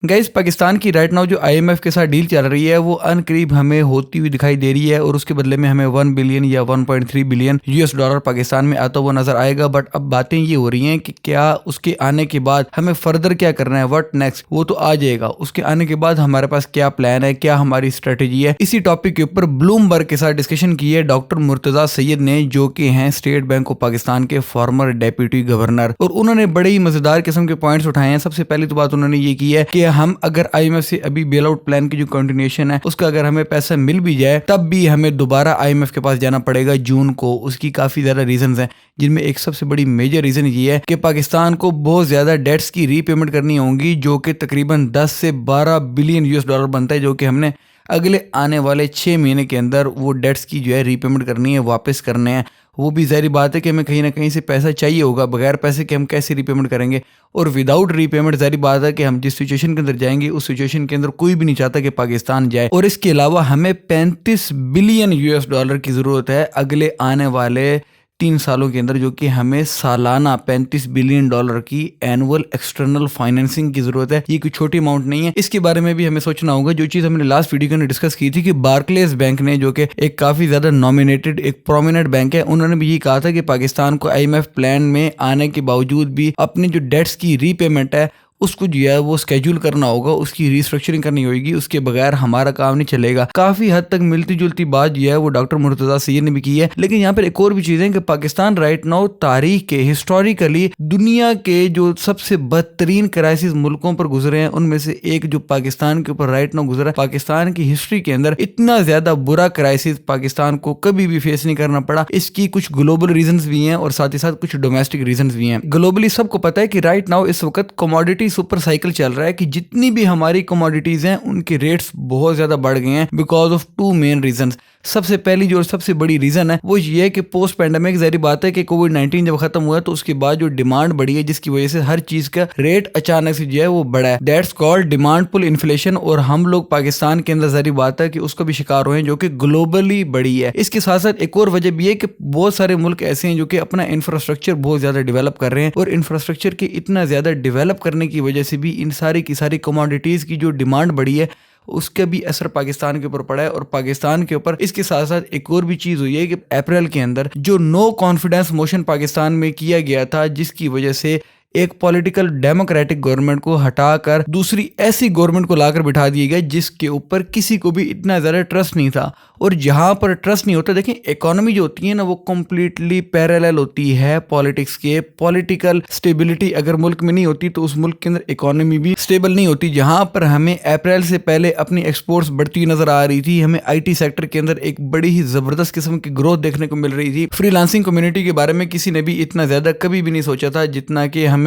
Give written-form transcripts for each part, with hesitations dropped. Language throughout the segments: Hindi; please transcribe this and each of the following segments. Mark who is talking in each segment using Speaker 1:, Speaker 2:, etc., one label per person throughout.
Speaker 1: गाइस पाकिस्तान की राइट नाउ जो आईएमएफ के साथ डील चल रही है वो अनकरीब हमें होती हुई दिखाई दे रही है और उसके बदले में हमें 1 बिलियन या 1.3 बिलियन यूएस डॉलर पाकिस्तान में आता हुआ नजर आएगा। बट अब बातें ये हो रही हैं कि क्या उसके आने के बाद हमें फर्दर क्या करना है, व्हाट नेक्स्ट, वो तो आ जाएगा। उसके आने के बाद हमारे पास क्या प्लान है, क्या हमारी स्ट्रेटेजी है, इसी टॉपिक के ऊपर ब्लूमबर्ग के साथ डिस्कशन की है डॉक्टर मुर्तजा सैयद ने, जो कि हैं स्टेट बैंक ऑफ पाकिस्तान के फॉर्मर डेप्यूटी गवर्नर। और उन्होंने बड़े ही मजेदार किस्म के पॉइंट्स उठाए हैं। सबसे पहली तो बात उन्होंने ये की है कि हम अगर आईएमएफ से अभी बेल आउट प्लान की जो कंटिन्यूएशन है उसका अगर हमें पैसा मिल भी जाए तब भी हमें दोबारा आईएमएफ के पास जाना पड़ेगा जून को। उसकी काफी ज्यादा रीजंस हैं, जिनमें एक सबसे बड़ी मेजर रीजन ये है कि पाकिस्तान को बहुत ज्यादा डेट्स की रीपेमेंट करनी होगी, जो कि तकरीबन 10 से 12 बिलियन यूएस डॉलर बनता है, जो कि हमने अगले आने वाले 6 महीने के अंदर वो डेट्स की जो है रीपेमेंट करनी है, वापस करने हैं। वो भी ज़ाहिर बात है कि हमें कहीं ना कहीं से पैसा चाहिए होगा, बगैर पैसे के हम कैसे रीपेमेंट करेंगे। और विदाउट रीपेमेंट ज़ाहिर बात है कि हम जिस सिचुएशन के अंदर जाएंगे उस सिचुएशन के अंदर कोई भी नहीं चाहता कि पाकिस्तान जाए। और इसके अलावा हमें 35 बिलियन यूएस डॉलर की ज़रूरत है अगले आने वाले 3 सालों के अंदर, जो कि हमें सालाना 35 बिलियन डॉलर की एनुअल एक्सटर्नल फाइनेंसिंग की जरूरत है। ये कोई छोटी अमाउंट नहीं है। इसके बारे में भी हमें सोचना होगा। जो चीज हमने लास्ट वीडियो के अंदर डिस्कस की थी कि बार्कलेस बैंक ने, जो कि एक काफी ज्यादा नॉमिनेटेड एक प्रोमिनेंट बैंक है, उन्होंने भी ये कहा था कि पाकिस्तान को आईएमएफ प्लान में आने के बावजूद भी अपनी जो डेट्स की रीपेमेंट है उसको जो है वो स्केड्यूल करना होगा, उसकी रिस्ट्रक्चरिंग करनी होगी, उसके बगैर हमारा काम नहीं चलेगा। काफी हद तक मिलती जुलती बात जो है वो डॉक्टर मुर्तजा सैयद ने भी की है। लेकिन यहाँ पर एक और भी चीज है कि पाकिस्तान राइट नाउ तारीख के हिस्टोरिकली दुनिया के जो सबसे बदतरीन क्राइसिस मुल्कों पर गुजरे हैं उनमें से एक जो पाकिस्तान के ऊपर राइट नाउ गुजरा। पाकिस्तान की हिस्ट्री के अंदर इतना ज्यादा बुरा क्राइसिस पाकिस्तान को कभी भी फेस नहीं करना पड़ा। इसकी कुछ ग्लोबल रीजंस भी हैं और साथ ही साथ कुछ डोमेस्टिक रीजंस भी हैं। ग्लोबली सबको पता है कि राइट नाउ इस वक्त कमोडिटी सुपर साइकिल चल रहा है कि जितनी भी हमारी कमोडिटीज हैं उनके रेट्स बहुत ज्यादा बढ़ गए हैं बिकॉज ऑफ 2 मेन रीजंस। सबसे पहली जो सबसे बड़ी रीजन है वो ये है कि पोस्ट पैंडेमिक जारी बात है कि कोविड-19 जब खत्म हुआ तो उसके बाद जो डिमांड बढ़ी है, जिसकी वजह से हर चीज का रेट अचानक से जो है वो बढ़ा है। That's called demand pull inflation. और हम लोग पाकिस्तान के अंदर जारी बात है कि उसका भी शिकार हुए हैं, जो कि ग्लोबली बढ़ी है। इसके साथ साथ एक और वजह भी है कि बहुत सारे मुल्क ऐसे हैं जो कि अपना इंफ्रास्ट्रक्चर बहुत ज्यादा डेवलप कर रहे हैं और इंफ्रास्ट्रक्चर के इतना ज्यादा डेवलप करने की वजह से भी इन सारी की सारी कमोडिटीज की जो डिमांड बढ़ी है उसका भी असर पाकिस्तान के ऊपर पड़ा है। और पाकिस्तान के ऊपर इसके साथ साथ एक और भी चीज हुई है कि अप्रैल के अंदर जो नो कॉन्फिडेंस मोशन पाकिस्तान में किया गया था, जिसकी वजह से एक पॉलिटिकल डेमोक्रेटिक गवर्नमेंट को हटाकर दूसरी ऐसी गवर्नमेंट को लाकर बिठा दिया गया जिसके ऊपर किसी को भी इतना ज्यादा ट्रस्ट नहीं था। और जहां पर ट्रस्ट नहीं होता, देखें इकोनॉमी जो होती है ना वो कंप्लीटली पैरेलल होती है पॉलिटिक्स के। पॉलिटिकल स्टेबिलिटी अगर मुल्क में नहीं होती तो उस मुल्क के अंदर इकोनॉमी भी स्टेबल नहीं होती। जहां पर हमें अप्रैल से पहले अपनी एक्सपोर्ट्स बढ़ती नजर आ रही थी, हमें आईटी सेक्टर के अंदर एक बड़ी ही जबरदस्त किस्म की ग्रोथ देखने को मिल रही थी। फ्रीलांसिंग कम्युनिटी के बारे में किसी ने भी इतना ज्यादा कभी भी नहीं सोचा था जितना कि हमें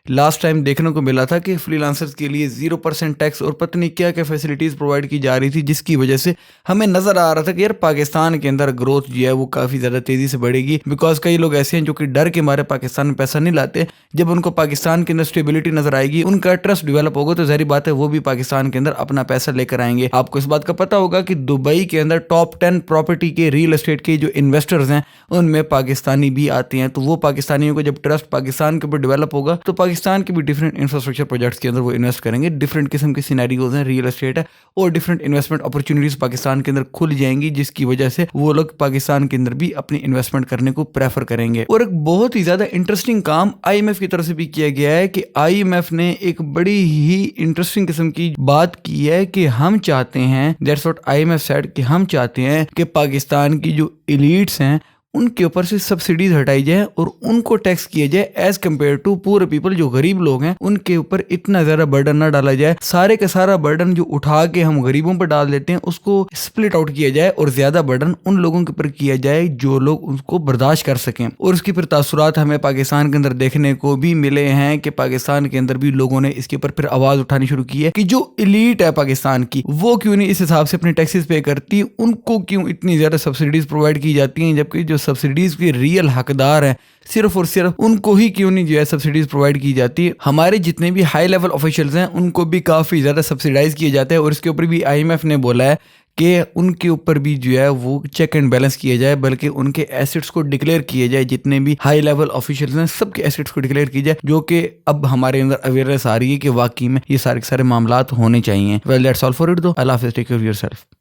Speaker 1: लास्ट टाइम देखने को मिला था कि फ्रीलांसर्स के लिए 0% टैक्स और पता नहीं क्या क्या फैसिलिटीज प्रोवाइड की जा रही थी, जिसकी वजह से हमें नजर आ रहा था कि यार पाकिस्तान के अंदर ग्रोथ जो है वो काफी ज्यादा तेजी से बढ़ेगी। बिकॉज कई लोग ऐसे हैं जो कि डर के मारे पाकिस्तान में पैसा नहीं लाते। जब उनको पाकिस्तान के अंदर स्टेबिलिटी नजर आएगी, उनका ट्रस्ट डेवलप होगा, तो जाहिर बात है वो भी पाकिस्तान के अंदर अपना पैसा लेकर आएंगे। आपको इस बात का पता होगा कि दुबई के अंदर टॉप 10 प्रॉपर्टी के रियल एस्टेट के जो इन्वेस्टर्स हैं उनमें पाकिस्तानी भी आते हैं। तो वो पाकिस्तानियों को जब ट्रस्ट पाकिस्तान के ऊपर डेवलप होगा तो पाकिस्तान के भी डिफरेंट इंफ्रास्ट्रक्चर प्रोजेक्ट्स के अंदर वो इन्वेस्ट करेंगे। डिफरेंट किस्म के सिनेरियोज हैं, रियल एस्टेट है और डिफरेंट इन्वेस्टमेंट अपॉर्चुनिटीज पाकिस्तान के अंदर खुल जाएंगी, जिसकी वजह से वो लोग पाकिस्तान के अंदर भी अपनी इन्वेस्टमेंट करने को प्रेफर करेंगे। और एक बहुत ही ज्यादा इंटरेस्टिंग काम आईएमएफ की तरफ से भी किया गया है कि आईएमएफ ने एक बड़ी ही इंटरेस्टिंग किस्म की बात की है कि हम चाहते हैं, दैट्स व्हाट आईएमएफ सेड, कि हम चाहते हैं कि पाकिस्तान की जो एलीट्स हैं उनके ऊपर से सब्सिडीज हटाई जाए और उनको टैक्स किया जाए एज कम्पेयर टू पूरे पीपल। जो गरीब लोग हैं उनके ऊपर इतना ज्यादा बर्डन ना डाला जाए। सारे का सारा बर्डन जो उठा के हम गरीबों पर डाल देते हैं उसको स्प्लिट आउट किया जाए और ज्यादा बर्डन उन लोगों के ऊपर किया जाए जो लोग उसको बर्दाश्त कर सकें। और उसके फिर तासुरात हमें पाकिस्तान के अंदर देखने को भी मिले हैं कि पाकिस्तान के अंदर भी लोगों ने इसके ऊपर फिर आवाज उठानी शुरू की है कि जो एलीट है पाकिस्तान की वो क्यों नहीं इस हिसाब से अपने टैक्सेस पे करती, उनको क्यों इतनी ज्यादा सब्सिडीज प्रोवाइड की जाती हैं, जबकि जो सब्सिडीज के रियल हकदार हैं सिर्फ और सिर्फ उनको ही क्यों नहीं जो है सब्सिडीज प्रोवाइड की जाती है। हमारे जितने भी हाई लेवल ऑफिशियल्स हैं उनको भी काफी ज्यादा सब्सिडाइज किए जाते हैं। और इसके ऊपर भी आईएमएफ ने बोला है कि उनके ऊपर भी जो है वो चेक एंड बैलेंस किया जाए, बल्कि उनके एसेट्स को डिक्लेयर किए जाए। जितने भी हाई लेवल ऑफिशियल्स हैं सबके एसेट्स को डिक्लेयर किया जाए, जो कि अब हमारे अंदर अवेयरनेस आ रही है कि वाकई में ये सारे के सारे मामलात होने चाहिए। Well that's all for it दो। अल्लाह हाफिज़, टेक केयर ऑफ योरसेल्फ।